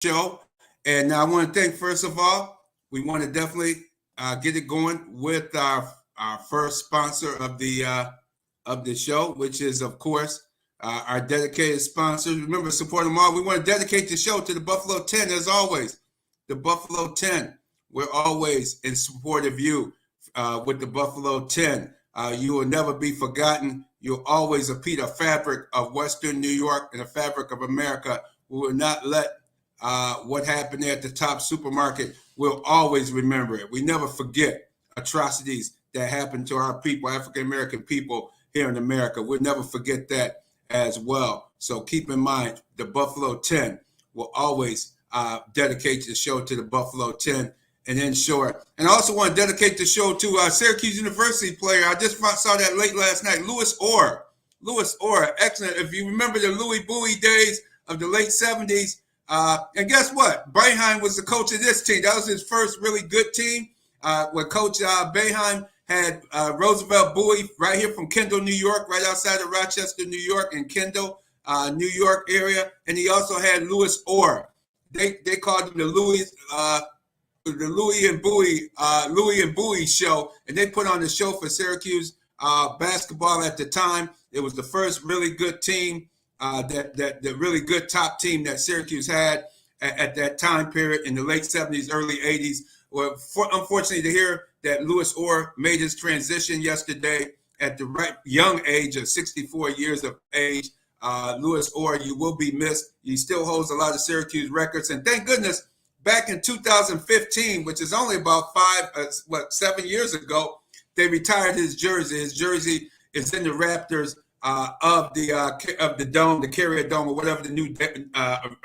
show. And I want to thank, first of all, we want to definitely get it going with our first sponsor of the show, which is, of course, our dedicated sponsors. Remember, support them all. We want to dedicate the show to the Buffalo 10, as always. The Buffalo 10. We're always in support of you with the Buffalo 10. You will never be forgotten. You'll always repeat a fabric of Western New York and a fabric of America. We will not let what happened there at the Top Supermarket. We'll always remember it. We never forget atrocities that happened to our people, African-American people here in America. We'll never forget that as well. So keep in mind, the Buffalo 10 will always dedicate the show to the Buffalo 10 and ensure. And I also want to dedicate the show to Syracuse University player. I just saw that late last night, Louis Orr. Louis Orr, excellent. If you remember the Louis Bowie days of the late 70s, and guess what? Boeheim was the coach of this team. That was his first really good team. Where Coach Boeheim had Roosevelt Bowie right here from Kendall, New York, right outside of Rochester, New York, and Kendall, New York area. And he also had Louis Orr. They called him the Louis and Bowie show, and they put on the show for Syracuse basketball at the time. It was the first really good team, the really good top team that Syracuse had at that time period in the late 70s, early 80s. Well, unfortunately to hear that Louis Orr made his transition yesterday at the right young age of 64 years of age. Louis Orr, you will be missed. He still holds a lot of Syracuse records, and thank goodness, back in 2015, which is only about 7 years ago, they retired his jersey. His jersey is in the Raptors of the Dome, the Carrier Dome, or whatever the new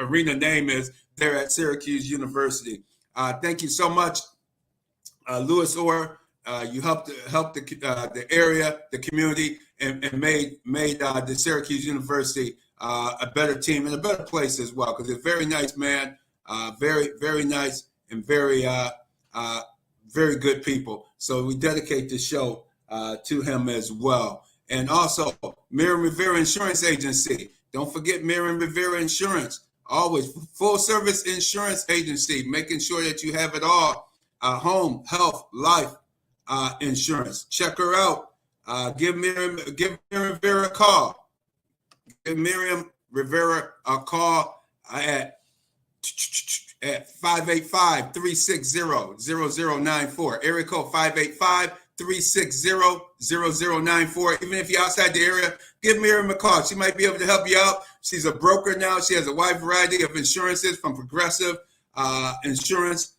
arena name is there at Syracuse University. Thank you so much, Louis Orr. You helped the area, the community, and made the Syracuse University a better team and a better place as well. Because it's a very nice man, very, very nice, and very good people. So we dedicate the show to him as well. And also, Miriam Rivera Insurance Agency. Don't forget Miriam Rivera Insurance. Always full service insurance agency, making sure that you have it all. Home, health, life insurance. Check her out. Give Miriam Rivera a call. Give Miriam Rivera a call at 585-360-0094. Area code 585-360-0094. Even if you're outside the area, give Miriam a call. She might be able to help you out. She's a broker now. She has a wide variety of insurances from Progressive Insurance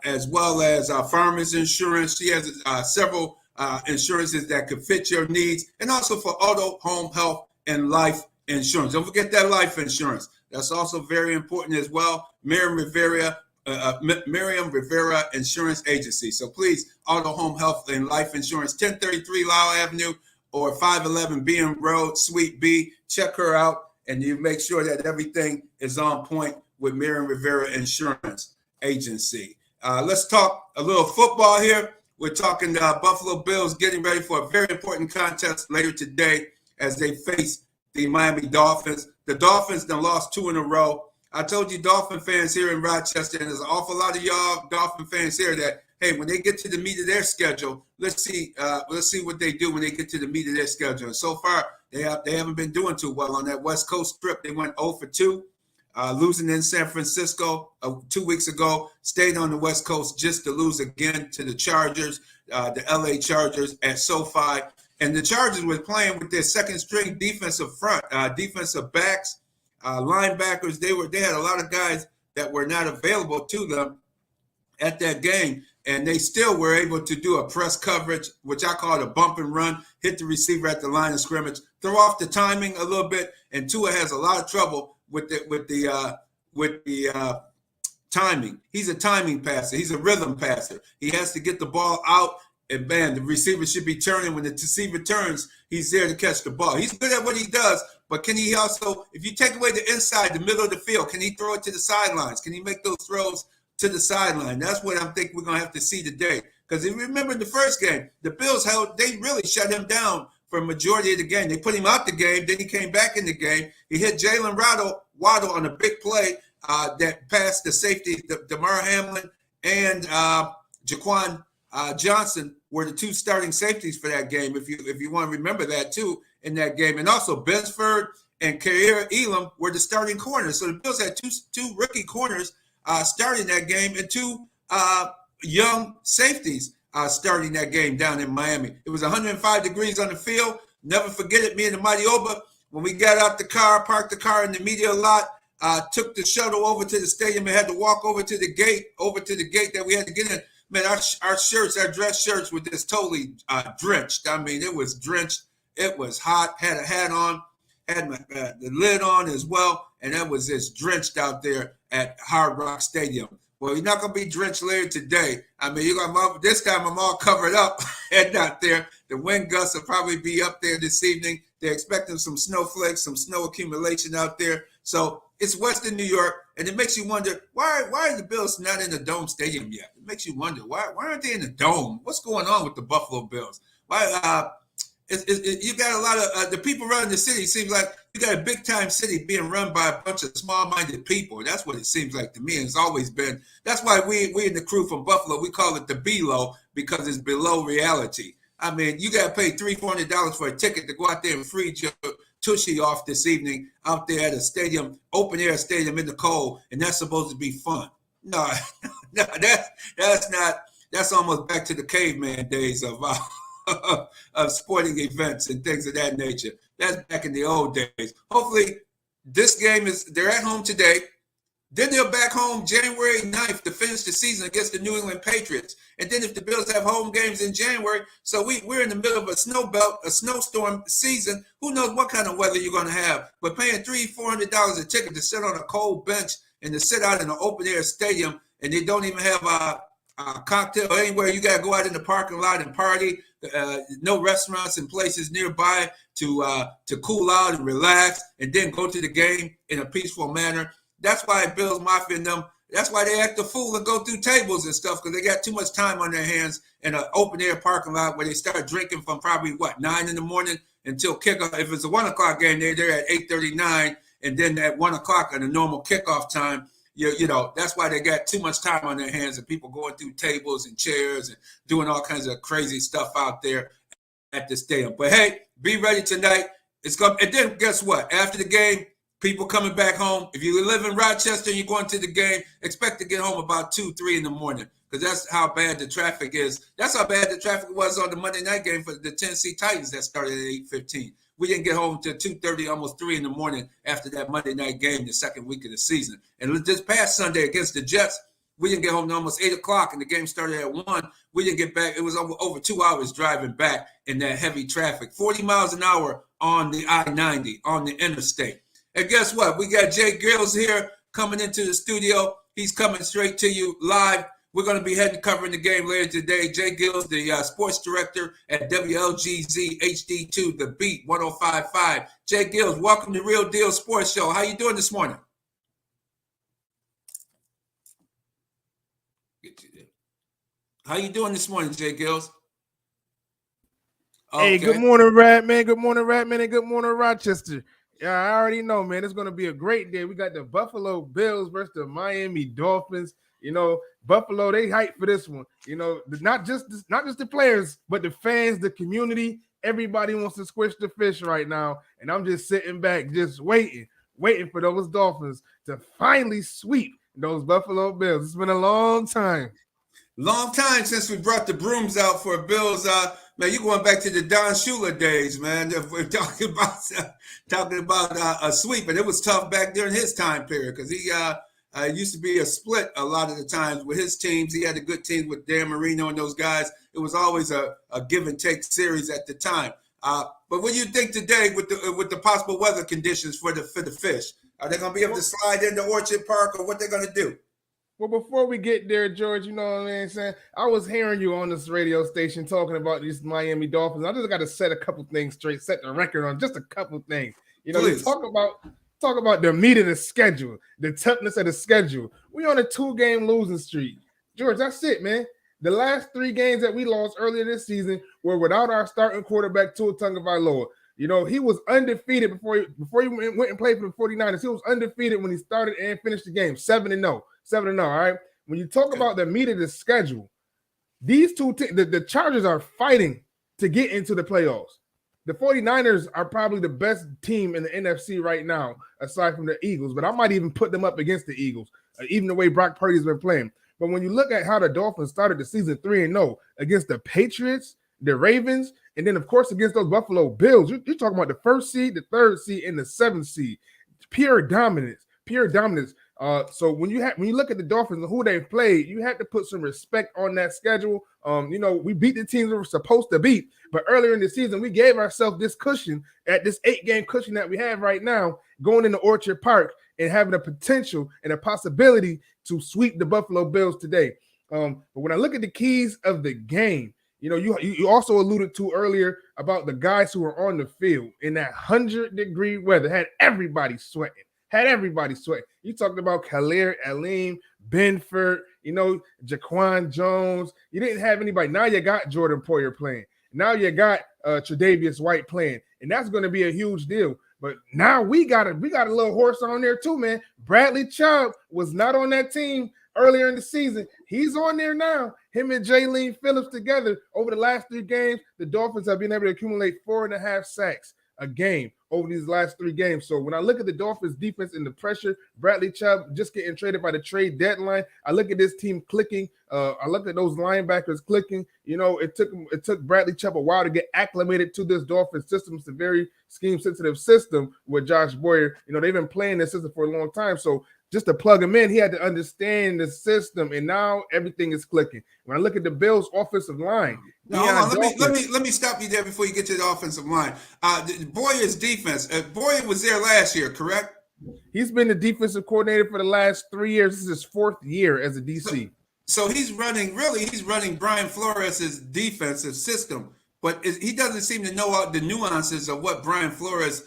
as well as Farmers Insurance. She has several insurances that could fit your needs, and also for auto, home, health, and life insurance. Don't forget that life insurance. That's also very important as well. Miriam Rivera Insurance Agency. So please, auto, home, health, and life insurance, 1033 Lyle Avenue or 511 BM Road, Suite B. Check her out, and you make sure that everything is on point with Miriam Rivera Insurance Agency. Let's talk a little football here. We're talking Buffalo Bills getting ready for a very important contest later today as they face the Miami Dolphins. The Dolphins done lost 2 in a row. I told you, Dolphin fans here in Rochester, and there's an awful lot of y'all Dolphin fans here that, hey, when they get to the meat of their schedule, let's see what they do when they get to the meat of their schedule. And so far, they haven't been doing too well on that West Coast trip. They went 0 for 2, losing in San Francisco 2 weeks ago. Stayed on the West Coast just to lose again to the Chargers, the LA Chargers at SoFi. And the Chargers were playing with their second-string defensive front, defensive backs, linebackers. They had a lot of guys that were not available to them at that game, and they still were able to do a press coverage, which I call a bump and run, hit the receiver at the line of scrimmage, throw off the timing a little bit, and Tua has a lot of trouble with the timing. He's a timing passer. He's a rhythm passer. He has to get the ball out. And man, the receiver should be turning. When the receiver turns, he's there to catch the ball. He's good at what he does, but can he also, if you take away the inside, the middle of the field, can he throw it to the sidelines? Can he make those throws to the sideline? That's what I think we're going to have to see today. Because if you remember the first game, the Bills they really shut him down for a majority of the game. They put him out the game, then he came back in the game. He hit Jalen Waddle on a big play that passed the safety, DeMar Hamlin and Jaquan Johnson were the two starting safeties for that game. If you want to remember that too in that game, and also Beresford and Kaiir Elam were the starting corners. So the Bills had two rookie corners starting that game and two young safeties starting that game down in Miami. It was 105 degrees on the field. Never forget it. Me and the Mighty Oba, when we got out the car, parked the car in the media lot, took the shuttle over to the stadium and had to walk over to the gate that we had to get in. Man, our shirts, our dress shirts were just totally drenched. I mean, it was drenched. It was hot. Had a hat on, had the lid on as well, and that was just drenched out there at Hard Rock Stadium. Well, you're not going to be drenched later today. I mean, this time I'm all covered up, heading out there. The wind gusts will probably be up there this evening. They're expecting some snowflakes, some snow accumulation out there. So it's Western New York, and it makes you wonder, why are the Bills not in the Dome Stadium yet? It makes you wonder, why aren't they in the Dome? What's going on with the Buffalo Bills? Why? You got a lot of the people running the city. Seems like you got a big time city being run by a bunch of small minded people. That's what it seems like to me. And it's always been. That's why we in the crew from Buffalo, we call it the B-Low, because it's below reality. I mean, you got to pay $300-$400 for a ticket to go out there and freeze your tushy off this evening out there at a stadium, open air stadium in the cold, and that's supposed to be fun. No, that's not. That's almost back to the caveman days of sporting events and things of that nature. That's back in the old days. Hopefully, this game they're at home today. Then they're back home January 9th to finish the season against the New England Patriots. And then if the Bills have home games in January, so we're in the middle of a snowstorm season. Who knows what kind of weather you're going to have? But paying $300-$400 a ticket to sit on a cold bench and to sit out in an open air stadium, and they don't even have a cocktail anywhere. You got to go out in the parking lot and party. No restaurants and places nearby to cool out and relax, and then go to the game in a peaceful manner. That's why Bills Mafia and them, that's why they act a fool and go through tables and stuff, because they got too much time on their hands in an open air parking lot where they start drinking from probably 9 in the morning until kickoff. If it's a 1 o'clock game, they're there at 8:39, and then at 1 o'clock at a normal kickoff time. You know, that's why they got too much time on their hands, and people going through tables and chairs and doing all kinds of crazy stuff out there at the stadium. But hey, be ready tonight. And then guess what? After the game, people coming back home. If you live in Rochester and you're going to the game, expect to get home about 2-3 in the morning, because that's how bad the traffic is. That's how bad the traffic was on the Monday night game for the Tennessee Titans that started at 8:15. We didn't get home till 2:30, almost 3 in the morning after that Monday night game, the second week of the season. And this past Sunday against the Jets, we didn't get home to almost 8 o'clock, and the game started at 1. We didn't get back. It was over 2 hours driving back in that heavy traffic, 40 miles an hour on the I-90, on the interstate. And guess what? We got Jay Gills here coming into the studio. He's coming straight to you live. We're going to be covering the game later today. Jay Gills, the sports director at WLGZ HD2, The Beat 105.5. Jay Gills, welcome to Real Deal Sports Show. How you doing this morning? How you doing this morning, Jay Gills? Okay. Hey, good morning, Radman. Good morning, Radman, and good morning, Rochester. Yeah, I already know, man. It's going to be a great day. We got the Buffalo Bills versus the Miami Dolphins. You know, Buffalo, they hype for this one. You know, not just the players, but the fans, the community. Everybody wants to squish the fish right now. And I'm just sitting back, just waiting for those Dolphins to finally sweep those Buffalo Bills. It's been a long time. Long time since we brought the brooms out for Bills. Man, you're going back to the Don Shula days, man. We're talking about a sweep, and it was tough back during his time period, because he used to be a split a lot of the times with his teams. He had a good team with Dan Marino and those guys. It was always a give and take series at the time. But what do you think today with the possible weather conditions for the fish? Are they going to be able to slide into Orchard Park, or what they're going to do? Well, before we get there, George, you know what I'm saying? I was hearing you on this radio station talking about these Miami Dolphins. I just got to set a couple things straight, set the record on just a couple things. You know, you talk about the meat of the schedule, the toughness of the schedule. We on a 2-game losing streak. George, that's it, man. The last 3 games that we lost earlier this season were without our starting quarterback, Tua Tagovailoa. You know, he was undefeated before he went and played for the 49ers. He was undefeated when he started and finished the game 7-0. 7-0, all right? When you talk about the meat of the schedule, these two the Chargers are fighting to get into the playoffs. The 49ers are probably the best team in the NFC right now, aside from the Eagles, but I might even put them up against the Eagles, even the way Brock Purdy's been playing. But when you look at how the Dolphins started the season 3-0 against the Patriots, the Ravens, and then, of course, against those Buffalo Bills, you're talking about the 1st seed, the 3rd seed, and the 7th seed. Pure dominance. So when you look at the Dolphins and who they've played, you have to put some respect on that schedule. We beat the teams we were supposed to beat, but earlier in the season, we gave ourselves this cushion at this 8-game cushion that we have right now, going into Orchard Park and having a potential and a possibility to sweep the Buffalo Bills today. But when I look at the keys of the game, you also alluded to earlier about the guys who were on the field in that 100-degree weather, had everybody sweating. You talked about Khalil Alim, Benford, Jaquan Jones. You didn't have anybody. Now you got Jordan Poyer playing. Now you got Tre'Davious White playing, and that's going to be a huge deal. But now we got a little horse on there too, man. Bradley Chubb was not on that team earlier in the season. He's on there now. Him and Jaylene Phillips together over the last 3 games, the Dolphins have been able to accumulate 4.5 sacks a game over these last 3 games. So when I look at the Dolphins defense and the pressure, Bradley Chubb just getting traded by the trade deadline, I look at this team clicking. I look at those linebackers clicking. It took Bradley Chubb a while to get acclimated to this Dolphins system. It's a very scheme-sensitive system with Josh Boyer. They've been playing this system for a long time. So just to plug him in, he had to understand the system, and now everything is clicking. When I look at the Bills' offensive line, let me stop you there before you get to the offensive line. Boyer's defense. Boyer was there last year, correct? He's been the defensive coordinator for the last 3 years. This is his 4th year as a DC. So he's running Brian Flores' defensive system, but he doesn't seem to know the nuances of what Brian Flores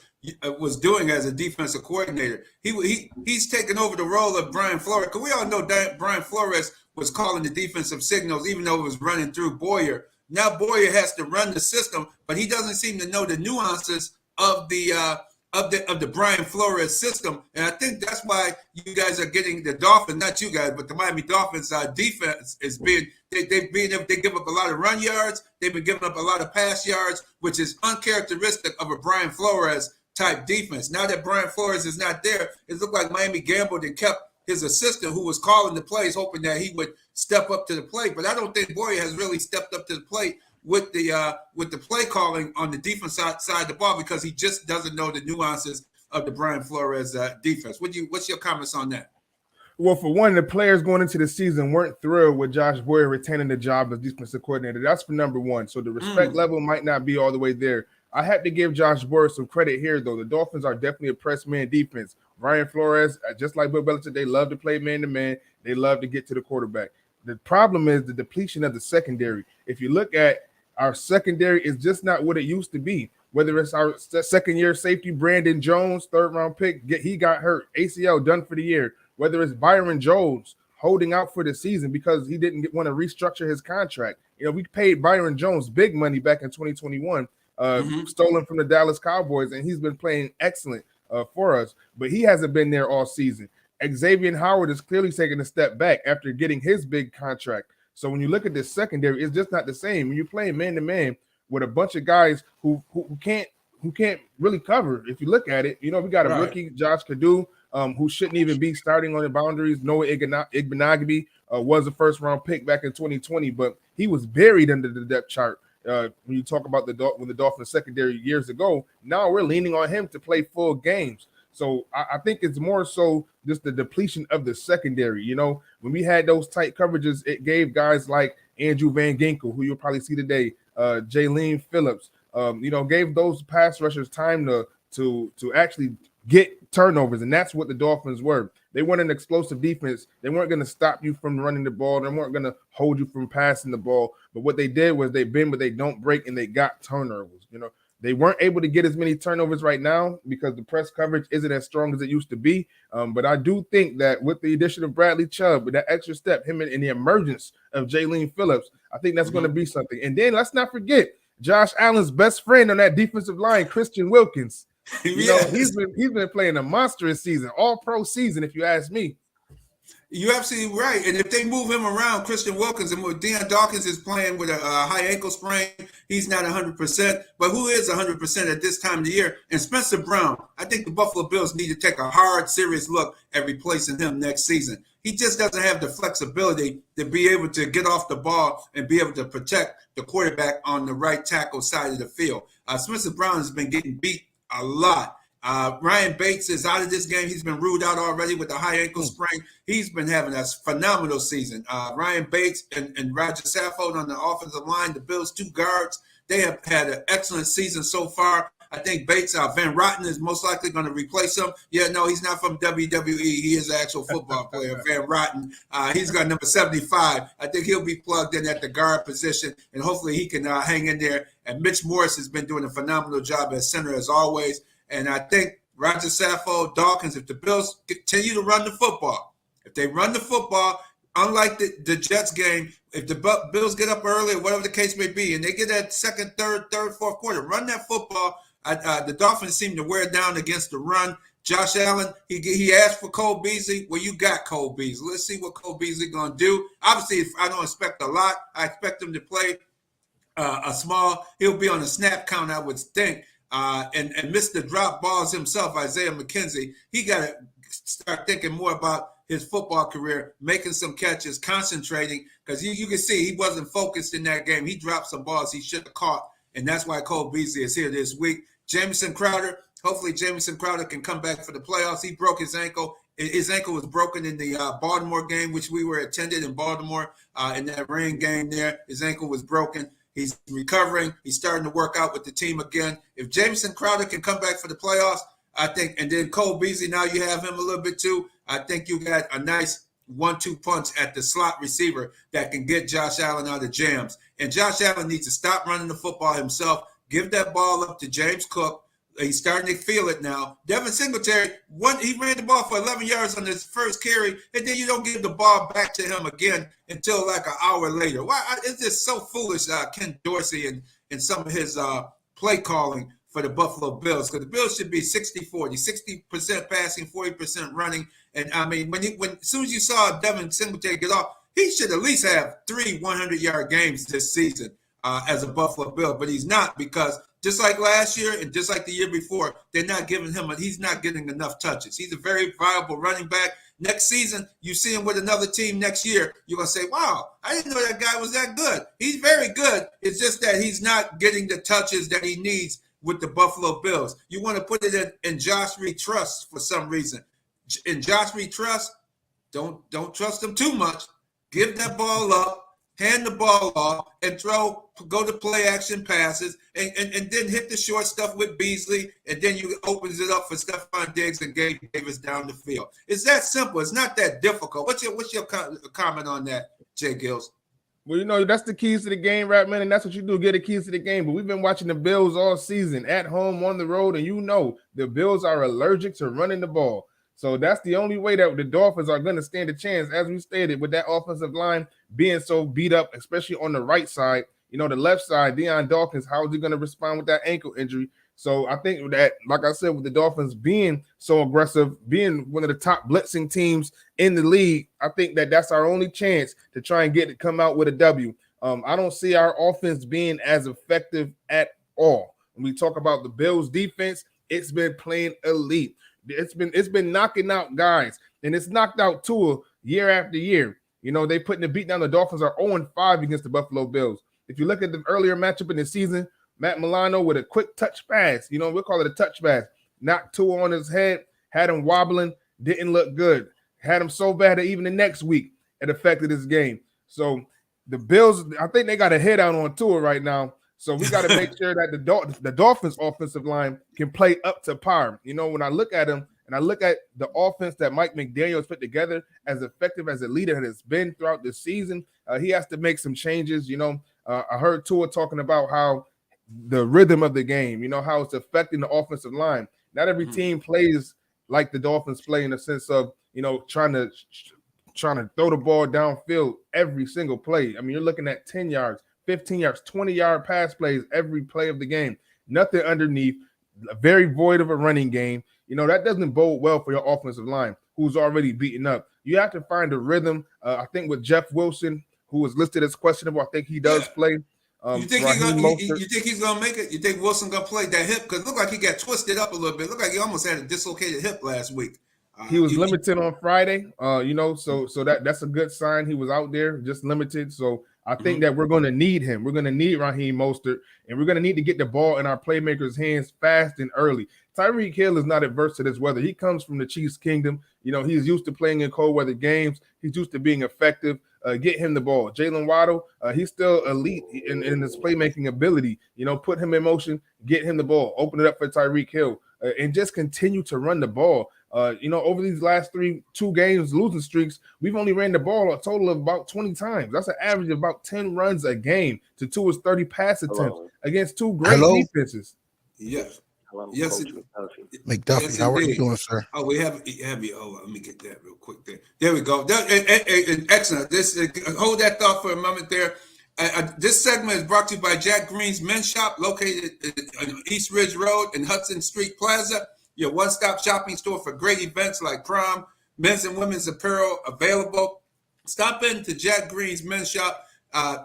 was doing as a defensive coordinator. He's taken over the role of Brian Flores, because we all know that Brian Flores was calling the defensive signals, even though it was running through Boyer. Now Boyer has to run the system, but he doesn't seem to know the nuances of the Brian Flores system. And I think that's why you guys are getting the Dolphins, not you guys, but the Miami Dolphins defense is they give up a lot of run yards. They've been giving up a lot of pass yards, which is uncharacteristic of a Brian Flores type defense. Now that Brian Flores is not there, it looked like Miami gambled and kept his assistant, who was calling the plays, hoping that he would step up to the plate. But I don't think Boyer has really stepped up to the plate with the play calling on the defense side of the ball, because he just doesn't know the nuances of the Brian Flores defense. What's your comments on that? Well, for one, the players going into the season weren't thrilled with Josh Boyer retaining the job as defensive coordinator. That's for number one. So the respect level might not be all the way there. I have to give Josh Boyer some credit here, though. The Dolphins are definitely a press man defense. Brian Flores, just like Bill Belichick, they love to play man-to-man. They love to get to the quarterback. The problem is the depletion of the secondary. If you look at our secondary, is just not what it used to be. Whether it's our second-year safety, Brandon Jones, 3rd-round pick, he got hurt. ACL done for the year. Whether it's Byron Jones holding out for the season because he didn't want to restructure his contract. We paid Byron Jones big money back in 2021. Stolen from the Dallas Cowboys, and he's been playing excellent for us, but he hasn't been there all season. Xavier Howard is clearly taking a step back after getting his big contract. So when you look at this secondary, it's just not the same. When you're playing man-to-man with a bunch of guys who can't really cover, if you look at it, we got a rookie, Josh Kadu, who shouldn't even be starting on the boundaries. Noah Igbenogany was a 1st-round pick back in 2020, but he was buried under the depth chart. When you talk about the Dolphins secondary years ago, now we're leaning on him to play full games. So I think it's more so just the depletion of the secondary. When we had those tight coverages, it gave guys like Andrew Van Ginkel, who you'll probably see today, Jaylene Phillips, gave those pass rushers time to actually get turnovers, and that's what the Dolphins were. They weren't an explosive defense. They weren't going to stop you from running the ball. They weren't going to hold you from passing the ball. But what they did was they bend, but they don't break, and they got turnovers. They weren't able to get as many turnovers right now because the press coverage isn't as strong as it used to be. But I do think that with the addition of Bradley Chubb, with that extra step, him and the emergence of Jaylene Phillips, I think that's going to be something. And then let's not forget, Josh Allen's best friend on that defensive line, Christian Wilkins. You know, Yes. he's been playing a monstrous season, all pro season, if you ask me. You're absolutely right. And if they move him around, Christian Wilkins, and Deion Dawkins is playing with a high ankle sprain, he's not 100%. But who is 100% at this time of the year? And Spencer Brown, I think the Buffalo Bills need to take a hard, serious look at replacing him next season. He just doesn't have the flexibility to be able to get off the ball and be able to protect the quarterback on the right tackle side of the field. Spencer Brown has been getting beat a lot. Ryan Bates is out of this game. He's been ruled out already with a high ankle sprain. He's been having a phenomenal season. Ryan Bates and Roger Saffold on the offensive line, the Bills' two guards, they have had an excellent season so far. I think Bates, Van Rotten is most likely going to replace him. Yeah, no, he's not from WWE. He is an actual football player, Van Rotten. He's got number 75. I think he'll be plugged in at the guard position, and hopefully he can hang in there. And Mitch Morris has been doing a phenomenal job at center as always. And I think Roger Saffold, Dawkins, if the Bills continue to run the football, if they run the football, unlike the Jets game, if the Bills get up early or whatever the case may be, and they get that second, third, fourth quarter, run that football. The Dolphins seem to wear down against the run. Josh Allen, he asked for Cole Beasley. Well, you got Cole Beasley. Let's see what Cole Beasley going to do. Obviously, I don't expect a lot. I expect him to play a small. He'll be on the snap count, I would think. And miss the drop balls himself, Isaiah McKenzie. He got to start thinking more about his football career, making some catches, concentrating, because you can see he wasn't focused in that game. He dropped some balls he should have caught, and that's why Cole Beasley is here this week. Jamison Crowder, hopefully Jamison Crowder can come back for the playoffs. He broke his ankle. His ankle was broken in the Baltimore game, which we were attended in Baltimore in that rain game there. His ankle was broken. He's recovering. He's starting to work out with the team again. If Jamison Crowder can come back for the playoffs, I think, and then Cole Beasley, now you have him a little bit too. I think you got a nice 1-2 punch at the slot receiver that can get Josh Allen out of jams. And Josh Allen needs to stop running the football himself. Give that ball up to James Cook. He's starting to feel it now. Devin Singletary, he ran the ball for 11 yards on his first carry, and then you don't give the ball back to him again until like an hour later. Why? It's just so foolish, Ken Dorsey and some of his play calling for the Buffalo Bills, because the Bills should be 60-40, 60% passing, 40% running. And I mean, as soon as you saw Devin Singletary get off, he should at least have 3 100-yard games this season as a Buffalo Bill, but he's not, because just like last year and just like the year before, they're not giving him he's not getting enough touches. He's a very viable running back. Next season, you see him with another team next year, you're going to say, wow, I didn't know that guy was that good. He's very good. It's just that he's not getting the touches that he needs with the Buffalo Bills. You want to put it in Josh Reed Trust for some reason. In Josh Reed Trust, don't trust him too much. Give that ball up. Hand the ball off and go to play action passes, and then hit the short stuff with Beasley, and then you opens it up for Stephon Diggs and Gabe Davis down the field. It's that simple. It's not that difficult. What's your comment on that, Jay Gills? Well, you know, that's the keys to the game, right, man? And that's what you do, get the keys to the game. But we've been watching the Bills all season, at home, on the road, and you know the Bills are allergic to running the ball. So that's the only way that the Dolphins are going to stand a chance, as we stated, with that offensive line being so beat up, especially on the right side. You know, the left side, Deion Dawkins, how is he going to respond with that ankle injury? So I think that, like I said, with the Dolphins being so aggressive, being one of the top blitzing teams in the league, I think that that's our only chance to try and come out with a W. I don't see our offense being as effective at all. When we talk about the Bills defense, it's been playing elite. It's been knocking out guys, and it's knocked out Tua year after year. You know, they putting the beat down. The Dolphins are 0-5 against the Buffalo Bills. If you look at the earlier matchup in the season, Matt Milano with a quick touch pass, you know, we'll call it a touch pass, knocked Tua on his head, had him wobbling, didn't look good. Had him so bad that even the next week it affected his game. So the Bills, I think they got a head out on Tua right now. So we got to make sure that the Dolphins offensive line can play up to par. You know, when I look at them and I look at the offense that Mike McDaniel's put together, as effective as a leader has been throughout the season, he has to make some changes. You know, I heard Tua talking about how the rhythm of the game, you know, how it's affecting the offensive line. Not every team plays like the Dolphins play, in the sense of, you know, trying to throw the ball downfield every single play. I mean, you're looking at 10 yards, 15 yards, 20-yard pass plays every play of the game. Nothing underneath, very void of a running game. That doesn't bode well for your offensive line, who's already beaten up. You have to find a rhythm. I think with Jeff Wilson, who was listed as questionable, I think he does play. You think he's gonna make it? You think Wilson gonna play that hip? Because it looked like he got twisted up a little bit. Looked like he almost had a dislocated hip last week. He was limited on Friday. So that's a good sign. He was out there just limited. So I think that we're going to need him. We're going to need Raheem Mostert, and we're going to need to get the ball in our playmakers' hands fast and early. Tyreek Hill is not adverse to this weather. He comes from the Chiefs Kingdom. He's used to playing in cold weather games. He's used to being effective. Get him the ball. Jalen Waddle, he's still elite in his playmaking ability. Put him in motion, get him the ball, open it up for Tyreek Hill, and just continue to run the ball. Over these last two games, losing streaks, we've only ran the ball a total of about 20 times. That's an average of about 10 runs a game to 2 is 30 pass attempts against two great defenses. Yes. Hello, yes, McDuffie, yes, how are you doing, sir? Oh, we have you. Oh, let me get that real quick there we go. Excellent. Hold that thought for a moment there. This segment is brought to you by Jack Green's Men's Shop, located on East Ridge Road and Hudson Street Plaza. Your one-stop shopping store for great events like prom, men's and women's apparel available. Stop in to Jack Green's Men's Shop.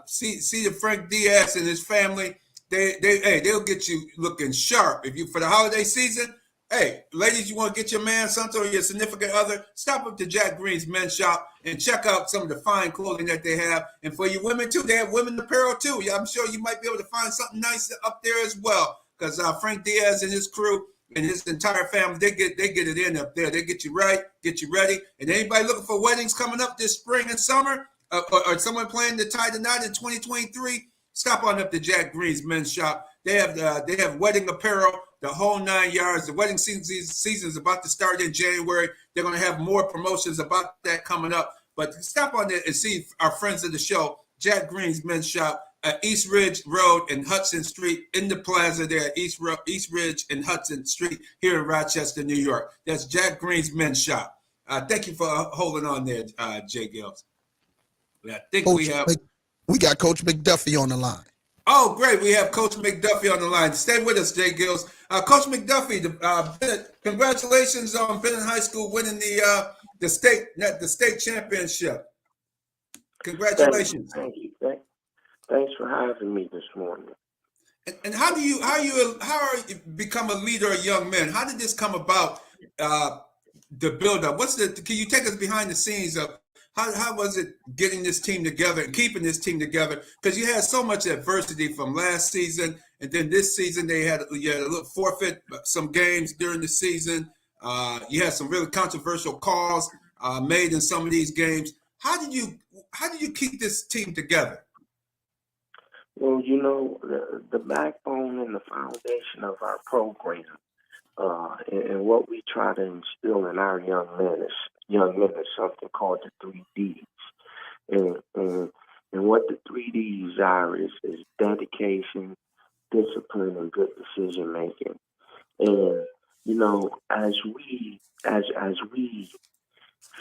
See the Frank Diaz and his family. They'll get you looking sharp. If you for the holiday season, hey, ladies, you want to get your man something or your significant other, stop up to Jack Green's Men's Shop and check out some of the fine clothing that they have. And for you women too, they have women apparel too. I'm sure you might be able to find something nice up there as well. Because Frank Diaz and his crew and his entire family, they get it in up there. They get you right, get you ready. And anybody looking for weddings coming up this spring and summer, or someone planning to tie the knot in 2023, stop on up to Jack Green's Men's Shop. They have wedding apparel, the whole 9 yards. The wedding season is about to start in January. They're going to have more promotions about that coming up. But stop on there and see our friends of the show, Jack Green's Men's Shop at East Ridge Road and Hudson Street in the plaza there at East Ridge and Hudson Street here in Rochester, New York. That's Jack Green's Men's Shop. Thank you for holding on there, Jay Gills. I think we got Coach McDuffie on the line. Oh, great. We have Coach McDuffie on the line. Stay with us, Jay Gills. Coach McDuffie, congratulations on Bennett High School winning the state championship. Congratulations. Thank you. Thanks for having me this morning. And how are you become a leader of young men? How did this come about? The build up. Can you take us behind the scenes of how was it getting this team together and keeping this team together? Because you had so much adversity from last season, and then this season you had a little forfeit some games during the season. You had some really controversial calls made in some of these games. How did you keep this team together? Well, the backbone and the foundation of our program and what we try to instill in our young men is something called the 3 Ds. And what the 3 Ds are is dedication, discipline, and good decision making. And as we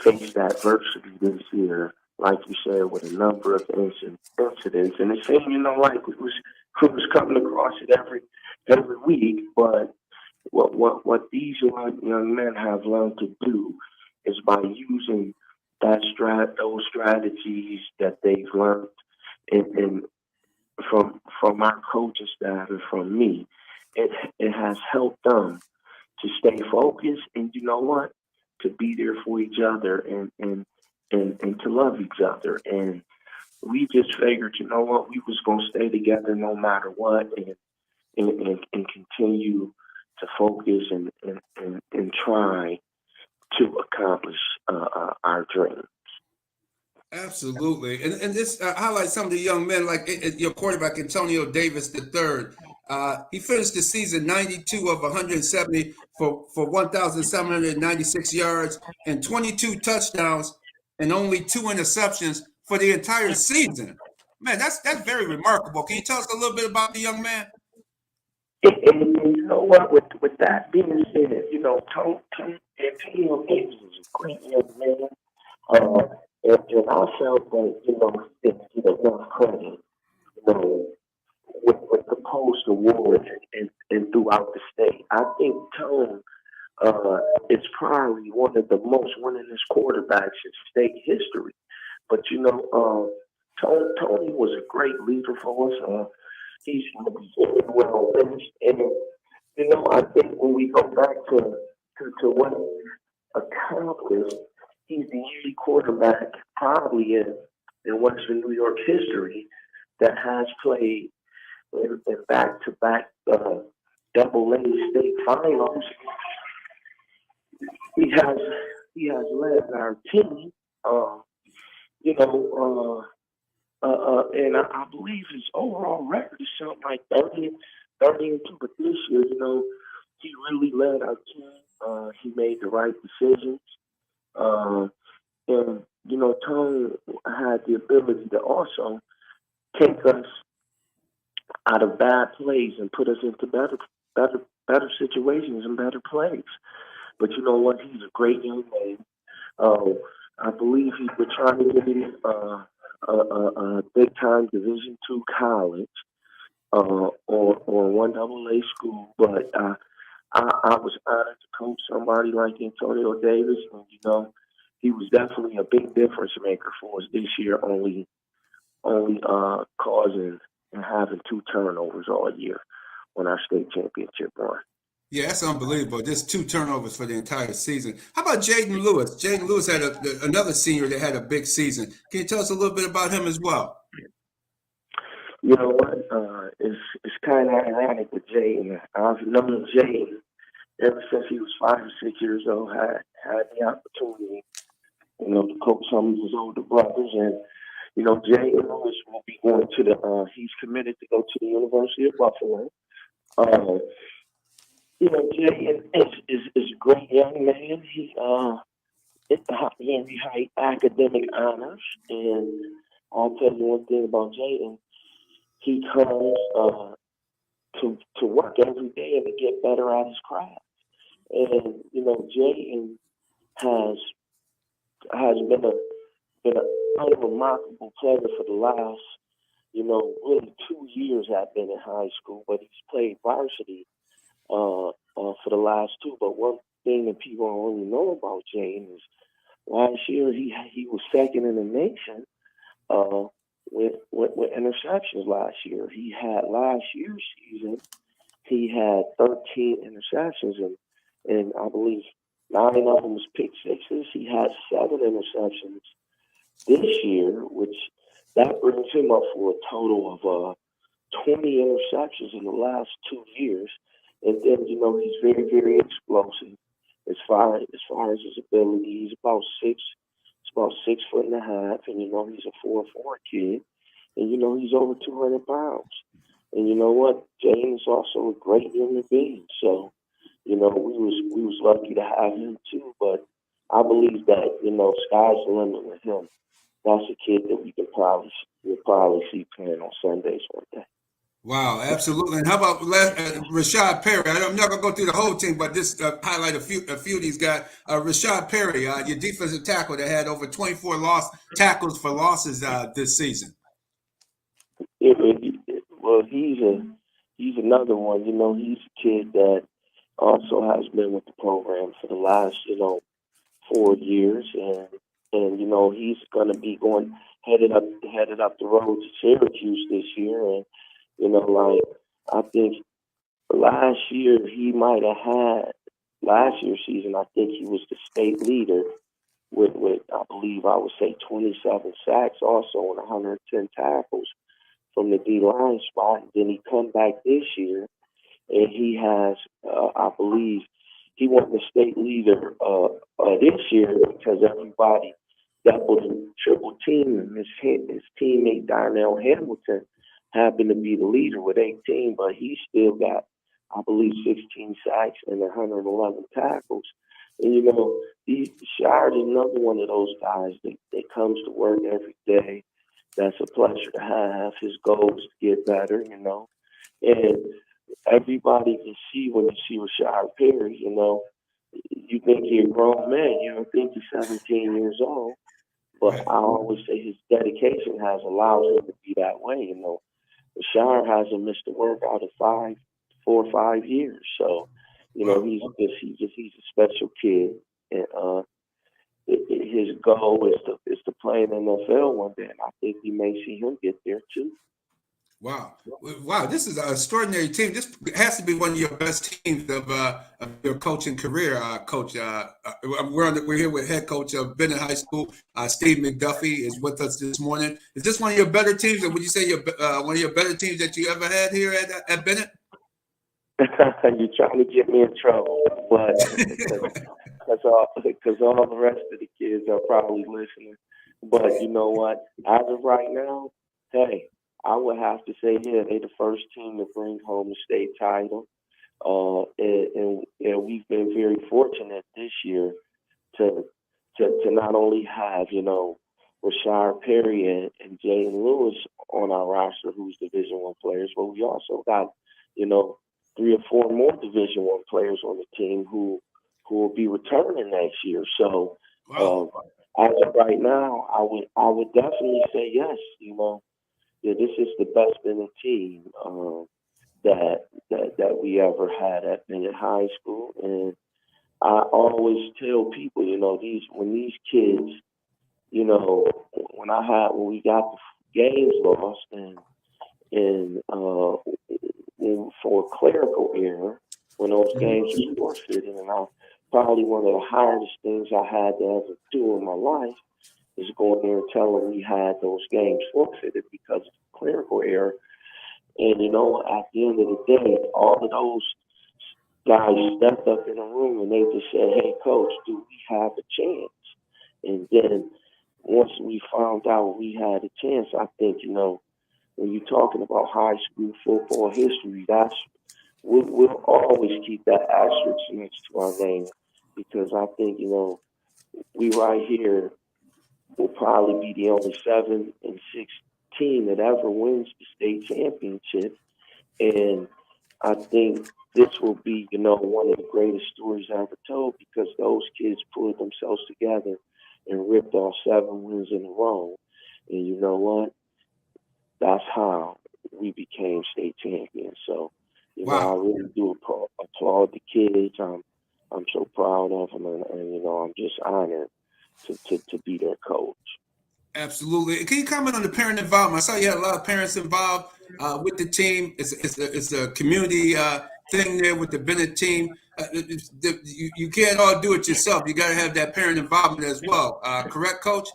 face adversity this year, like you said, with a number of incidents, and it seemed, like we was coming across it every week. But what these young men have learned to do is by using those strategies that they've learned and from our coaching staff and from me, it has helped them to stay focused and to be there for each other and to love each other. And we just figured, we was going to stay together no matter what and continue to focus and try to accomplish our dreams. Absolutely. And this highlights some of the young men, like your quarterback, Antonio Davis III. He finished the season 92 of 170 for 1,796 yards and 22 touchdowns and only 2 interceptions for the entire season. Man, that's very remarkable. Can you tell us a little bit about the young man? And you know what? With that being said, Antonio Davis is a great young man. And I felt that, he didn't get enough credit, awards and throughout the state. I think Tone is probably one of the most winningest quarterbacks in state history. But Tony was a great leader for us. He's very well finished, and I think when we go back to what he accomplished, he's the only quarterback probably in Western New York history that has played in back-to-back double-A state finals. He has led our team, and I believe his overall record is something like 30 and 2. But this year, he really led our team. He made the right decisions. And Tone had the ability to also take us out of bad plays and put us into better situations and better plays. But you know what? He's a great young man. I believe we're trying to get him a big time Division II college or one AA school. But I was honored to coach somebody like Antonio Davis, and he was definitely a big difference maker for us this year. Only causing and having 2 turnovers all year on our state championship run. Yeah, that's unbelievable. Just 2 turnovers for the entire season. How about Jaden Lewis? Jaden Lewis had another senior that had a big season. Can you tell us a little bit about him as well? You know what? It's kind of ironic with Jaden. I've known Jaden ever since he was 5 or 6 years old. Had the opportunity, to coach some of his older brothers, and Jaden Lewis will be going to he's committed to go to the University of Buffalo. Jaden is a great young man. He very high academic honors, and I'll tell you one thing about Jaden. He comes to work every day and to get better at his craft. And Jaden has been an unremarkable player for the last really 2 years. I've been in high school, but he's played varsity for the last 2. But one thing that people don't really know about Jaden is last year he was second in the nation with interceptions last year. He had last year's season, he had 13 interceptions, and I believe 9 of them was pick sixes. He had 7 interceptions this year, which that brings him up for a total of 20 interceptions in the last 2 years. And then, he's very, very explosive as far as his ability. He's about 6'1.5", and he's a 4'4" kid, and he's over 200 pounds. And you know what? James is also a great human being. So, we was lucky to have him too. But I believe that sky's the limit with him. That's a kid that we'll probably see playing on Sundays one day. Wow, absolutely. And how about Rashad Perry? I'm not going to go through the whole team, but just highlight a few of these guys. Rashad Perry, your defensive tackle that had over 24 tackles for losses this season. Well, he's another one. He's a kid that also has been with the program for the last 4 years, and he's going to be headed up the road to Syracuse this year. And I think last year's season, I think he was the state leader with I believe I would say 27 sacks, also and 110 tackles from the D-line spot. And then he come back this year, and he has, I believe, he won the state leader this year because everybody doubled and triple team him. His teammate Darnell Hamilton happened to be the leader with 18, but he still got, I believe, 16 sacks and 111 tackles. And Shard is another one of those guys that comes to work every day. That's a pleasure to have. His goal is to get better, and everybody can see when you see Rashad Perry, you think he's a grown man. You don't think he's 17 years old. But I always say his dedication has allowed him to be that way, Rashard hasn't missed a workout in 4 or 5 years. So, he's a special kid, and his goal is to play in the NFL one day, and I think we may see him get there too. Wow. Wow. This is an extraordinary team. This has to be one of your best teams of your coaching career, Coach. We're here with head coach of Bennett High School. Steve McDuffie is with us this morning. Is this one of your better teams, or would you say one of your better teams that you ever had here at Bennett? You're trying to get me in trouble, but because all the rest of the kids are probably listening. But you know what? As of right now, hey, I would have to say, yeah, they're the first team to bring home a state title. And we've been very fortunate this year to not only have, Rashard Perry and Jaden Lewis on our roster, who's Division I players, but we also got, 3 or 4 more Division I players on the team who will be returning next year. So as of right now, I would definitely say yes, Yeah, this is the best Bennett team that we ever had at Bennett High School, and I always tell people, when these kids, when we got the games lost and for clerical error, when those games were forfeited, and probably one of the hardest things I had to ever do in my life is going there and telling we had those games forfeited because of clerical error. And, at the end of the day, all of those guys stepped up in the room and they just said, hey, coach, do we have a chance? And then once we found out we had a chance, I think, when you're talking about high school football history, we'll always keep that asterisk next to our name, because I think, we right here will probably be the only 7 and 6 team that ever wins the state championship. And I think this will be, one of the greatest stories ever told, because those kids pulled themselves together and ripped off 7 wins in a row. And you know what? That's how we became state champions. So, I really do applaud the kids. I'm so proud of them, and I'm just honored to be their coach. Absolutely. Can you comment on the parent involvement? I saw you had a lot of parents involved with the team. It's a community thing there with the Bennett team. You can't all do it yourself. You got to have that parent involvement as well. Correct, Coach?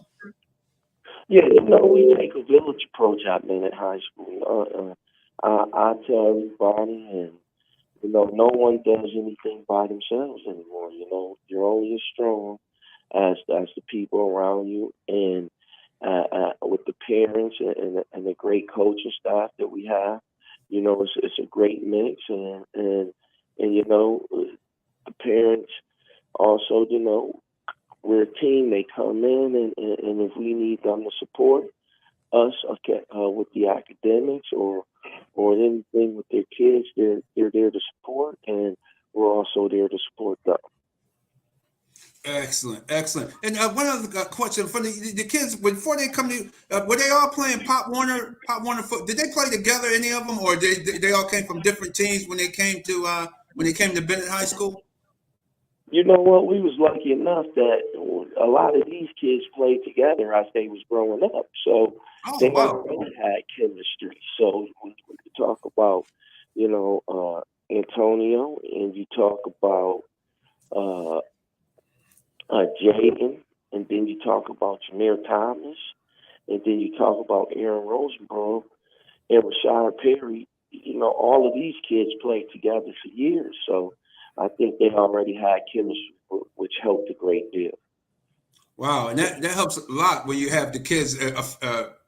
Yeah, we take a village approach at Bennett High School. I tell everybody, and no one does anything by themselves anymore. You're only as strong as the people around you, and with the parents and the great coaching staff that we have, it's a great mix, and the parents also, we're a team. They come in, and if we need them to support us, with the academics or anything with their kids, they're there to support, and we're also there to support them. Excellent. And one other question for the kids before they come to, were they all playing Pop Warner foot? Did they play together, any of them, or they all came from different teams when they came to Bennett High School? You know what? We was lucky enough that a lot of these kids played together as they was growing up, so they already had chemistry. So when you talk about, Antonio, and you talk about Jaden, and then you talk about Jameer Thomas, and then you talk about Aaron Rosenborough and Rashard Perry. All of these kids played together for years, so I think they already had chemistry, which helped a great deal. Wow, and that helps a lot when you have the kids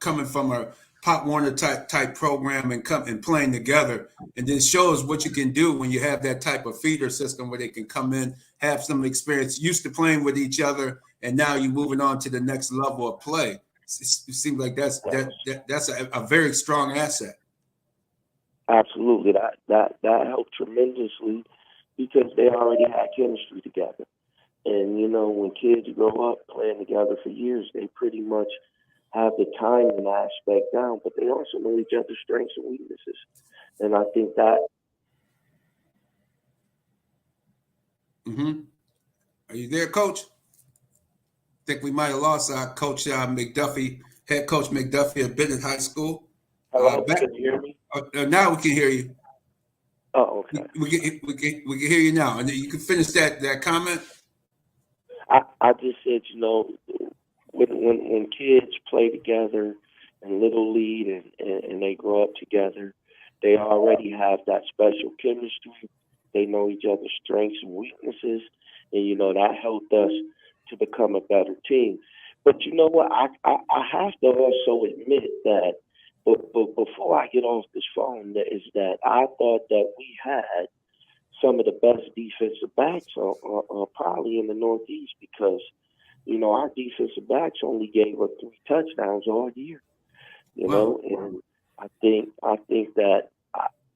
coming from a Pop Warner type program and playing together, and then shows what you can do when you have that type of feeder system where they can come in, have some experience, used to playing with each other, and now you're moving on to the next level of play. It seems like that's a very strong asset. Absolutely, that helped tremendously, because they already had chemistry together. And, when kids grow up playing together for years, they pretty much have the timing aspect down, but they also know each other's strengths and weaknesses. And I think that. Mm-hmm. Are you there, Coach? I think we might have lost our Coach McDuffie, head coach McDuffie at Bennett High School. Hello, can you hear me? Now we can hear you. Oh, okay. We can hear you now, and you can finish that comment. I just said, when kids play together in Little League and they grow up together, they already have that special chemistry. They know each other's strengths and weaknesses, and that helped us to become a better team. But you know what? I have to also admit that, but before I get off this phone, is that I thought that we had some of the best defensive backs probably in the Northeast, because our defensive backs only gave up 3 touchdowns all year. Wow. And I think that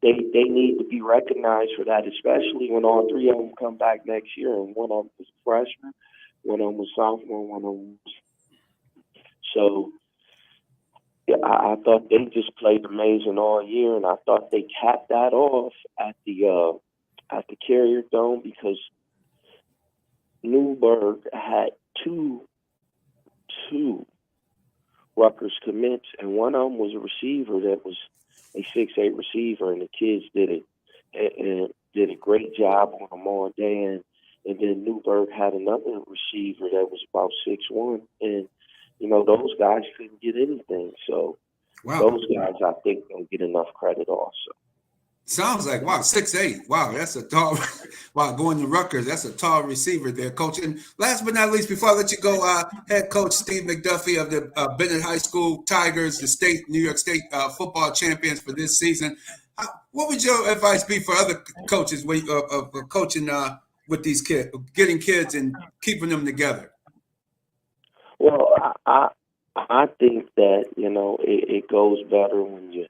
they need to be recognized for that, especially when all 3 of them come back next year, and one of them was a freshman, one of them was sophomore, one of them was. So yeah, I thought they just played amazing all year, and I thought they capped that off at the Carrier Dome, because Newberg had two Rutgers commits, and one of them was a receiver that was a 6'8" receiver, and the kids did a great job on them all day. And then Newberg had another receiver that was about 6'1", and those guys couldn't get anything. So those guys, I think, don't get enough credit also. Sounds like, wow, 6'8". Wow, that's a tall. Wow, going to Rutgers, that's a tall receiver there, Coach. And last but not least, before I let you go, head coach Steve McDuffie of the Bennett High School Tigers, the New York State football champions for this season. What would your advice be for other coaches of coaching with these kids, getting kids and keeping them together? Well, I think that it goes better when you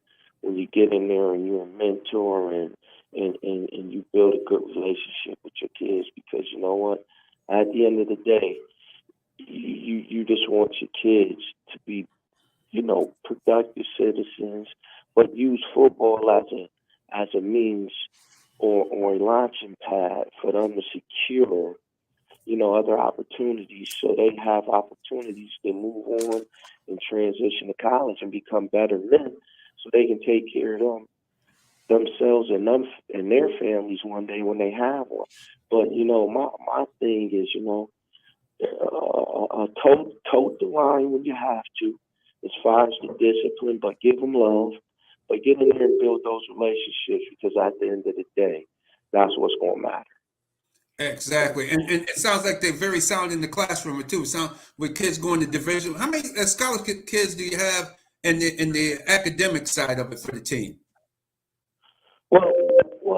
get in there and you're a mentor and you build a good relationship with your kids, because you know what, at the end of the day, you just want your kids to be productive citizens, but use football as a means or a launching pad for them to secure other opportunities, so they have opportunities to move on and transition to college and become better men, so they can take care of themselves and their families one day when they have one. But my thing is, tote the line when you have to, as far as the discipline, but give them love, but get in there and build those relationships, because at the end of the day, that's what's going to matter. Exactly, and it sounds like they're very sound in the classroom too. Sound with kids going to division. How many scholarship kids do you have in the academic side of it for the team? Well,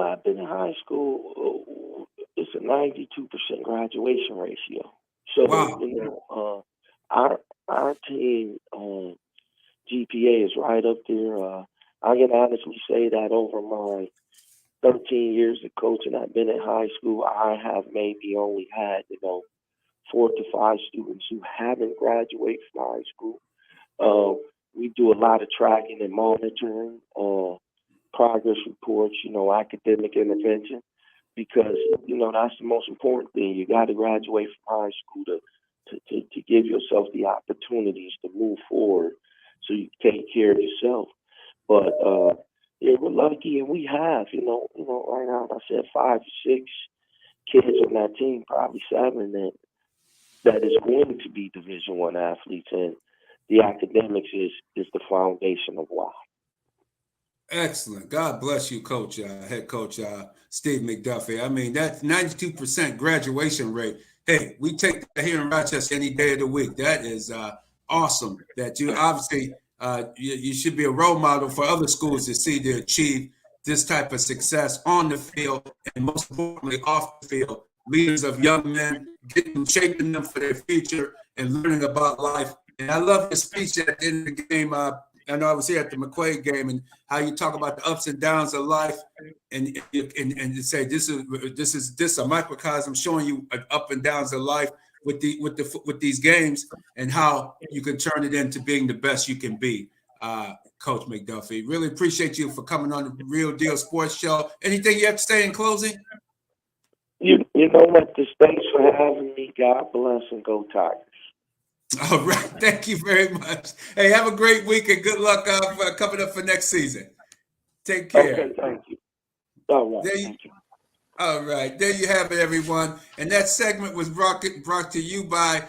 I've been in high school. It's a 92% graduation ratio. So wow. Our team GPA is right up there. I can honestly say that over my 13 years of coaching I've been in high school, I have maybe only had 4 to 5 students who haven't graduated from high school. We do a lot of tracking and monitoring, progress reports, academic intervention, because that's the most important thing. You got to graduate from high school to give yourself the opportunities to move forward, so you take care of yourself. But yeah, we're lucky, and we have, right now, I said 5 to 6 kids on that team, probably 7 that is going to be Division I athletes, and the academics is the foundation of why. Excellent. God bless you, Coach, head coach Steve McDuffie. I mean, that's 92% graduation rate. Hey, we take that here in Rochester any day of the week. That is awesome. That you obviously you should be a role model for other schools to see to achieve this type of success on the field, and most importantly off the field. Leaders of young men, shaping them for their future and learning about life. And I love your speech at the end of the game. I know I was here at the McQuaid game, and how you talk about the ups and downs of life, and you say this is a microcosm showing you up and downs of life. with these games and how you can turn it into being the best you can be. Coach McDuffie, really appreciate you for coming on the Real Deal Sports Show. Anything you have to say in closing? You know what? Thanks for having me. God bless and go Tigers. All right. Thank you very much. Hey, have a great week and good luck coming up for next season. Take care. Okay, thank you. All right. Thank you. All right, there you have it, everyone. And that segment was brought to you by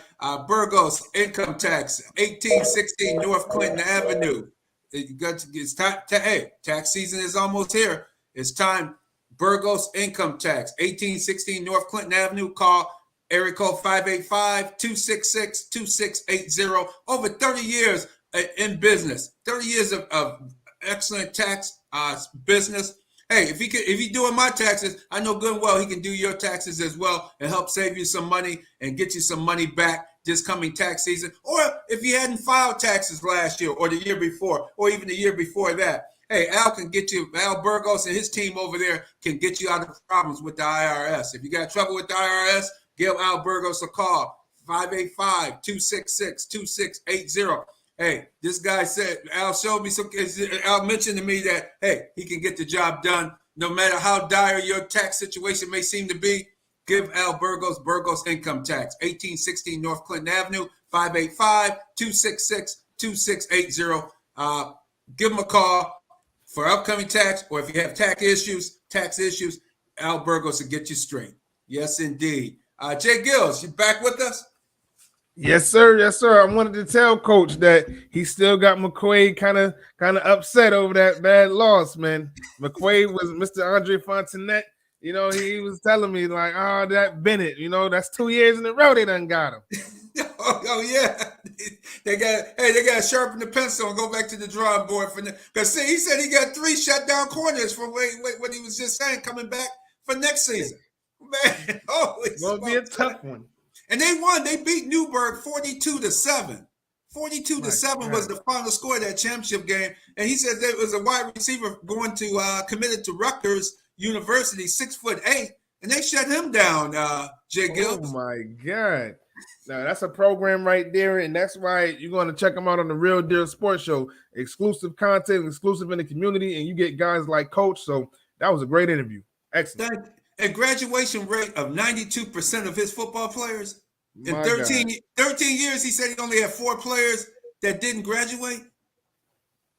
Burgos Income Tax, 1816 North Clinton Avenue. It's time. Hey, tax season is almost here. It's time. Burgos Income Tax, 1816 North Clinton Avenue. Call area code 585-266-2680. Over 30 years in business, 30 years of excellent tax business. Hey, if he's doing my taxes, I know good and well he can do your taxes as well and help save you some money and get you some money back this coming tax season. Or if you hadn't filed taxes last year or the year before or even the year before that, hey, Al Burgos and his team over there can get you out of problems with the IRS. If you got trouble with the IRS, give Al Burgos a call, 585-266-2680. Hey, this guy said, Al mentioned to me that, hey, he can get the job done no matter how dire your tax situation may seem to be. Give Al Burgos Income Tax, 1816 North Clinton Avenue, 585-266-2680. Give him a call for upcoming tax, or if you have tax issues, Al Burgos will get you straight. Yes, indeed. Jay Gills, you back with us? Yes, sir. Yes, sir. I wanted to tell Coach that he still got McQuaid kind of upset over that bad loss, man. McQuaid was Mr. Andre Fontenette. You know, he was telling me like, that Bennett, you know, that's 2 years in a row they done got him. Oh yeah, they got to sharpen the pencil and go back to the drawing board for because see, he said he got 3 shutdown corners from what he was just saying coming back for next season. Man, it's gonna be a tough one. And they won. They beat Newburgh 42-7. 42-7 was the final score of that championship game. And he said there was a wide receiver going to committed to Rutgers University, 6'8", and they shut him down. Jay Gill. Oh my God! Now that's a program right there, and that's why you're going to check them out on the Real Deal Sports Show. Exclusive content, exclusive in the community, and you get guys like Coach. So that was a great interview. Excellent. A graduation rate of 92% of his football players. In 13 years, he said he only had 4 players that didn't graduate.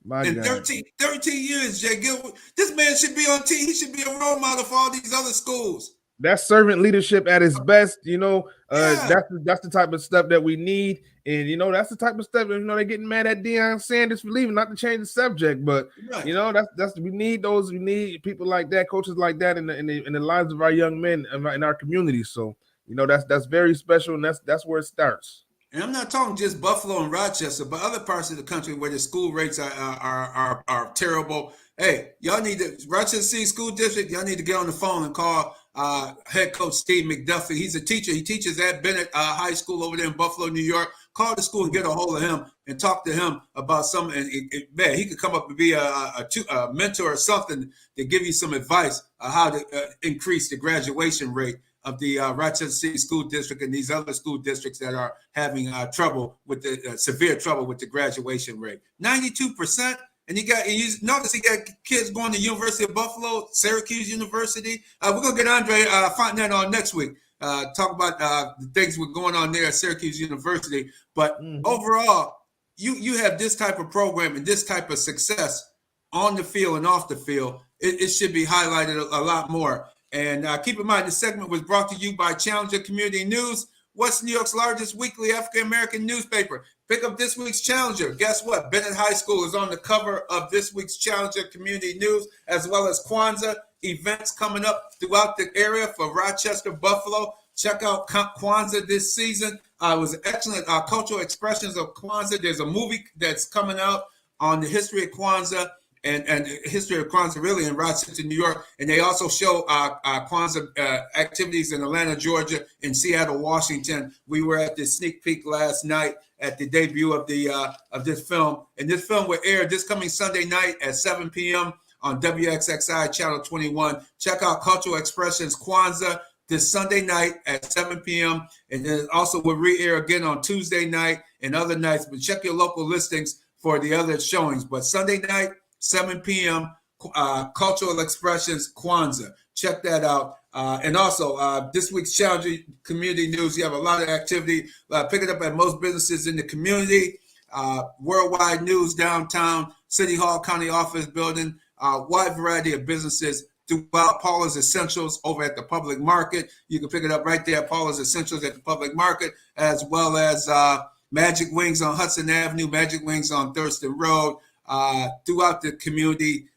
In 13 years, Jay Gill, this man should be on team. He should be a role model for all these other schools. That's servant leadership at its best. You know, that's the type of stuff that we need. And, you know, that's the type of stuff, you know, they're getting mad at Deion Sanders for leaving, not to change the subject, but, you know, that's we need people like that, coaches like that in the lives of our young men in our community. So, you know, that's very special, and that's where it starts. And I'm not talking just Buffalo and Rochester, but other parts of the country where the school rates are terrible. Hey, y'all need to Rochester City School District. Y'all need to get on the phone and call head coach Steve McDuffie. He's a teacher. He teaches at Bennett High School over there in Buffalo, New York. Call the school and get a hold of him and talk to him about some. And man, he could come up and be a mentor or something to give you some advice on how to increase the graduation rate of the Rochester City School District and these other school districts that are having trouble with the severe trouble with the graduation rate. 92%. And you notice he got kids going to University of Buffalo, Syracuse University. We're going to get Andre Fontenette on next week. Talk about the things we're going on there at Syracuse University. But overall, you have this type of program and this type of success on the field and off the field. It should be highlighted a lot more. And keep in mind, this segment was brought to you by Challenger Community News, West New York's largest weekly African-American newspaper. Pick up this week's Challenger. Guess what? Bennett High School is on the cover of this week's Challenger Community News, as well as Kwanzaa events coming up throughout the area for Rochester, Buffalo. Check out Kwanzaa this season. It was excellent cultural expressions of Kwanzaa. There's a movie that's coming out on the history of Kwanzaa and history of Kwanzaa really in Rochester, New York. And they also show Kwanzaa activities in Atlanta, Georgia, and Seattle, Washington. We were at the sneak peek last night at the debut of this film. And this film will air this coming Sunday night at 7 p.m. on WXXI Channel 21. Check out Cultural Expressions Kwanzaa this Sunday night at 7 p.m. And then also we'll re-air again on Tuesday night and other nights. But check your local listings for the other showings. But Sunday night, 7 p.m., Cultural Expressions Kwanzaa. Check that out. And also, this week's Challenger Community News, you have a lot of activity. Pick it up at most businesses in the community. Worldwide news downtown, City Hall, County Office Building, wide variety of businesses throughout Paula's Essentials over at the Public Market. You can pick it up right there at Paula's Essentials at the Public Market, as well as Magic Wings on Hudson Avenue, Magic Wings on Thurston Road. Throughout the community,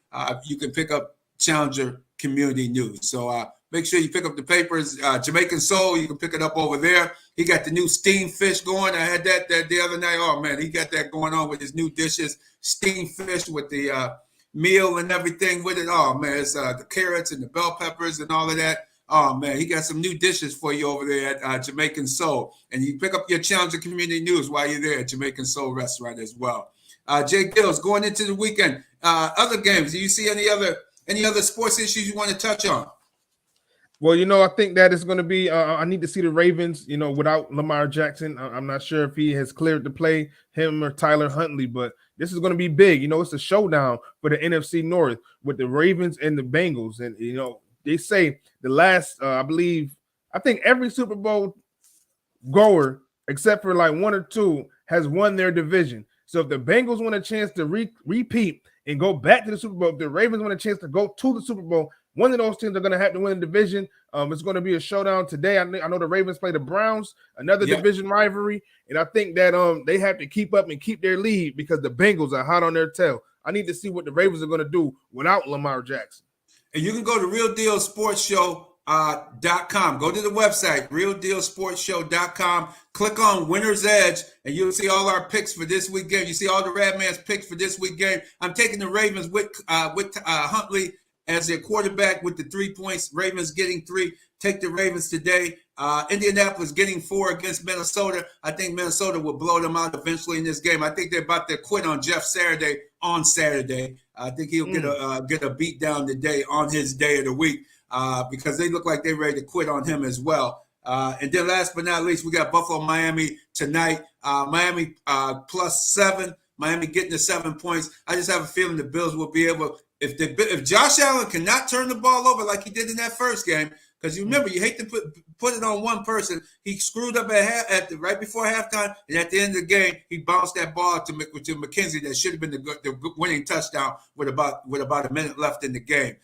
you can pick up Challenger Community News. So make sure you pick up the papers. Jamaican Soul, you can pick it up over there. He got the new steamed fish going. I had that the other night. Oh, man, he got that going on with his new dishes. Steamed fish with the meal and everything with it. Oh, man, it's the carrots and the bell peppers and all of that. Oh, man, he got some new dishes for you over there at Jamaican Soul. And you pick up your Challenger Community News while you're there at Jamaican Soul Restaurant as well. Jay Gills, going into the weekend, other games, do you see any other sports issues you want to touch on? Well, I think that it's going to be I need to see the Ravens, without Lamar Jackson. I'm not sure if he has cleared to play, him or Tyler Huntley, but this is going to be big. It's a showdown for the NFC North with the Ravens and the Bengals. And, they say the last, I think every Super Bowl goer, except for like one or two, has won their division. So if the Bengals want a chance to repeat and go back to the Super Bowl, if the Ravens want a chance to go to the Super Bowl, one of those teams are going to have to win the division. It's going to be a showdown today. I know the Ravens play the Browns, another division rivalry, and I think that they have to keep up and keep their lead because the Bengals are hot on their tail. I need to see what the Ravens are going to do without Lamar Jackson. And you can go to realdealsportshow.com. Go to the website, realdealsportshow.com. Click on Winner's Edge, and you'll see all our picks for this week game. You see all the Radman's picks for this week game. I'm taking the Ravens with Huntley as their quarterback with the 3 points. Ravens getting 3. Take the Ravens today. Indianapolis getting 4 against Minnesota. I think Minnesota will blow them out eventually in this game. I think they're about to quit on Jeff Saturday on Saturday. I think he'll get a beat down today on his day of the week because they look like they're ready to quit on him as well. And then last but not least, we got Buffalo, Miami tonight. Miami +7. Miami getting the 7 points. I just have a feeling the Bills will be able – if Josh Allen cannot turn the ball over like he did in that first game, because you remember, you hate to put it on one person. He screwed up right before halftime, and at the end of the game, he bounced that ball to McKenzie that should have been the winning touchdown with about a minute left in the game.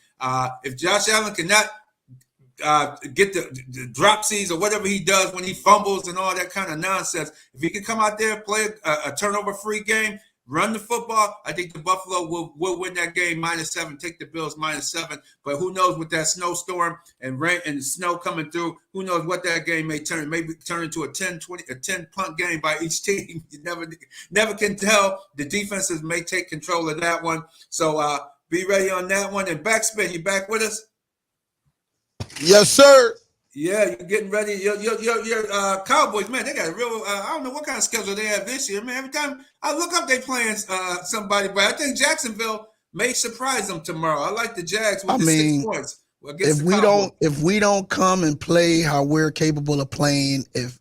If Josh Allen cannot get the dropsies or whatever he does when he fumbles and all that kind of nonsense, if he can come out there and play a turnover-free game, run the football, I think the Buffalo will win that game -7, take the Bills -7. But who knows with that snowstorm and rain and snow coming through, who knows what that game may turn. Maybe turn into a 10-punt game by each team. You never can tell. The defenses may take control of that one. So be ready on that one. And Backspin, you back with us? Yes, sir. Yeah, you're getting ready. Your Cowboys, man, they got a real, I don't know what kind of schedule they have this year, man. Every time I look up, they playing somebody, but I think Jacksonville may surprise them tomorrow. I like the Jags with 6 points. If we don't come and play how we're capable of playing, if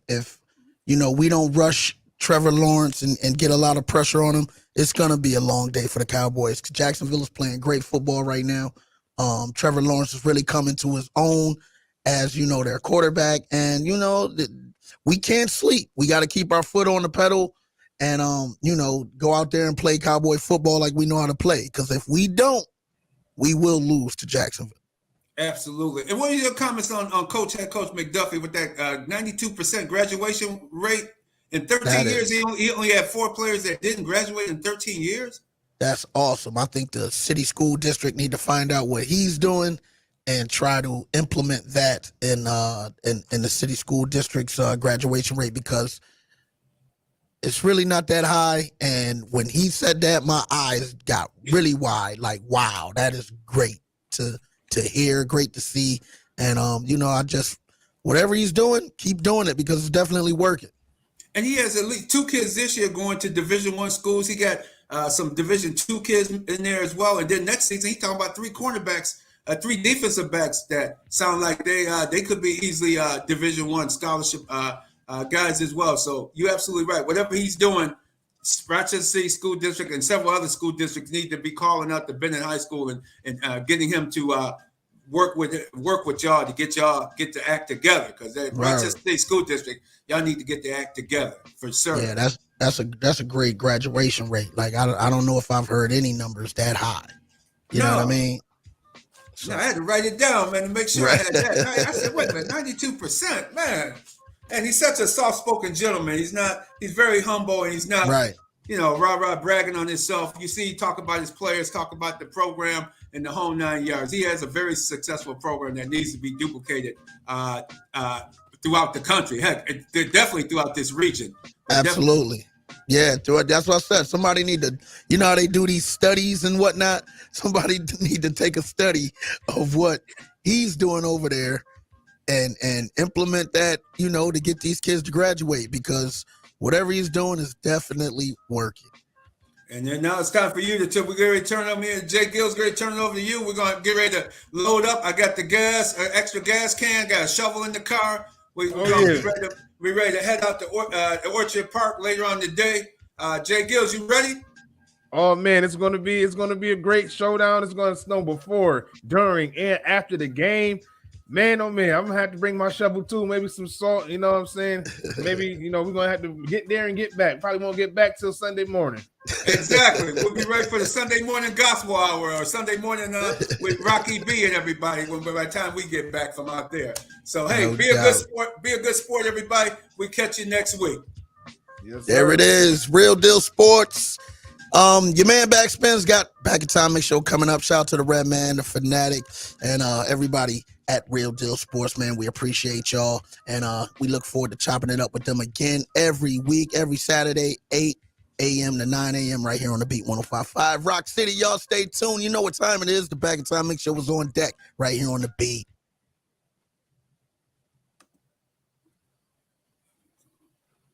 we don't rush Trevor Lawrence and get a lot of pressure on him, it's going to be a long day for the Cowboys. Jacksonville is playing great football right now. Trevor Lawrence is really coming to his own as, their quarterback. And, we can't sleep. We got to keep our foot on the pedal and, go out there and play Cowboy football like we know how to play. Because if we don't, we will lose to Jacksonville. Absolutely. And what are your comments on head coach McDuffie with that 92% graduation rate? In 13 years, he only had 4 players that didn't graduate in 13 years? That's awesome. I think the city school district need to find out what he's doing and try to implement that in the city school district's graduation rate, because it's really not that high. And when he said that, my eyes got really wide. Like, wow, that is great to hear, great to see. And I just, whatever he's doing, keep doing it, because it's definitely working. And he has at least 2 kids this year going to Division I schools. He got some Division II kids in there as well. And then next season, he's talking about 3 cornerbacks three defensive backs that sound like they could be easily Division I scholarship guys as well. So you're absolutely right. Whatever he's doing, Rochester City School District and several other school districts need to be calling out to Bennett High School and getting him to work with y'all to get the act together, because Rochester City School District, y'all need to get the act together for sure. Yeah, that's a great graduation rate. Like I don't know if I've heard any numbers that high. You know what I mean? So, I had to write it down, man, to make sure I had that. I said, wait a minute, 92%, man. And he's such a soft-spoken gentleman. He's very humble, and he's not, rah-rah bragging on himself. You see, he talk about his players, talk about the program and the whole 9 yards. He has a very successful program that needs to be duplicated throughout the country. Heck, definitely throughout this region. Absolutely. Yeah, that's what I said. Somebody need to, you know how they do these studies and whatnot? Somebody need to take a study of what he's doing over there and implement that, to get these kids to graduate, because whatever he's doing is definitely working. And then now it's time for you to we're going to turn over here. Jay Gill's going to turn it over to you. We're going to get ready to load up. I got the extra gas can, got a shovel in the car. We're ready to head out to Orchard Park later on today. Jay Gills, you ready? Oh man, it's gonna be a great showdown. It's gonna snow before, during, and after the game. Man, oh man, I'm gonna have to bring my shovel too, maybe some salt, you know what I'm saying? Maybe, we're gonna have to get there and get back. Probably won't get back till Sunday morning. Exactly. We'll be ready for the Sunday morning gospel hour or Sunday morning with Rocky B and everybody by the time we get back from out there. So hey, be a good sport, everybody. We catch you next week. Yes, there it is. Real Deal Sports. Your man Backspin's got Back in Time Mix show coming up. Shout out to the Red Man, the Fanatic, and everybody at Real Deal Sports, man. We appreciate y'all, and we look forward to chopping it up with them again every week, every Saturday, 8 a.m. to 9 a.m. right here on the Beat 105.5 Rock City. Y'all stay tuned. You know what time it is. The Back in Time Mix show was on deck right here on the Beat.